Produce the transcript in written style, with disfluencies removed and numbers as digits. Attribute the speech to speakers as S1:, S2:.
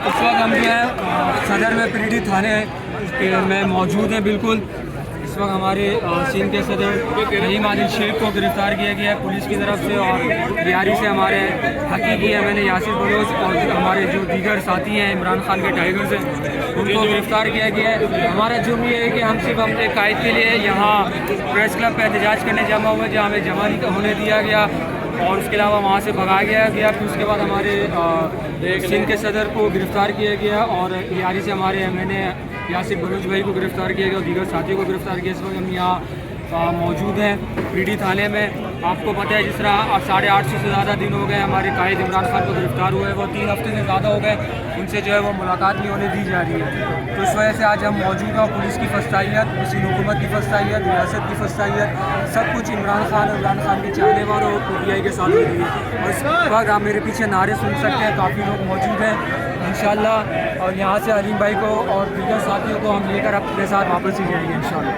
S1: اس وقت ہم جو ہے صدر میں پیڈی تھانے میں موجود ہیں بالکل. اس وقت ہمارے سندھ کے صدر نعیم عادل شیخ کو گرفتار کیا گیا ہے پولیس کی طرف سے, اور بیاری سے ہمارے حقیقی ایم این اے یاسر بلوچ اور ہمارے جو دیگر ساتھی ہیں عمران خان کے ٹائیگرز ہیں ان کو گرفتار کیا گیا ہے. ہمارا جرم یہ ہے کہ ہم صرف اپنے قائد کے لیے یہاں پریس کلب پہ احتجاج کرنے جمع ہوئے, جہاں ہمیں جمع نہیں ہونے دیا گیا اور اس کے علاوہ وہاں سے بھگایا گیا. پھر اس کے بعد ہمارے سندھ کے صدر کو گرفتار کیا گیا اور بیاری سے ہمارے ایم این اے یاسر بلوچ بھائی کو گرفتار کیا گیا اور دیگر ساتھیوں کو گرفتار کیا. اس وقت ہم یہاں موجود ہیں پیڈی تھانے میں. آپ کو پتہ ہے جس طرح 850 سے زیادہ دن ہو گئے ہمارے قائد عمران خان کو گرفتار ہوئے, وہ 3 ہفتے سے زیادہ ہو گئے, ان سے جو ہے وہ ملاقات نہیں ہونے دی جا رہی ہے. تو اس وجہ سے آج ہم موجود ہیں. پولیس کی فستائیت, مسلم حکومت کی فستائیت, ریاست کی فستائیت, سب کچھ عمران خان کے چاہنے والوں اور پی ٹی آئی کے ساتھ ہوئی ہے. اور اس وقت آپ میرے پیچھے نعرے سن سکتے ہیں, کافی لوگ موجود ہیں انشاءاللہ, اور یہاں سے علیم بھائی کو اور دیگر ساتھیوں کو ہم لے کر اپنے ساتھ واپس ہی جائیں گے انشاءاللہ.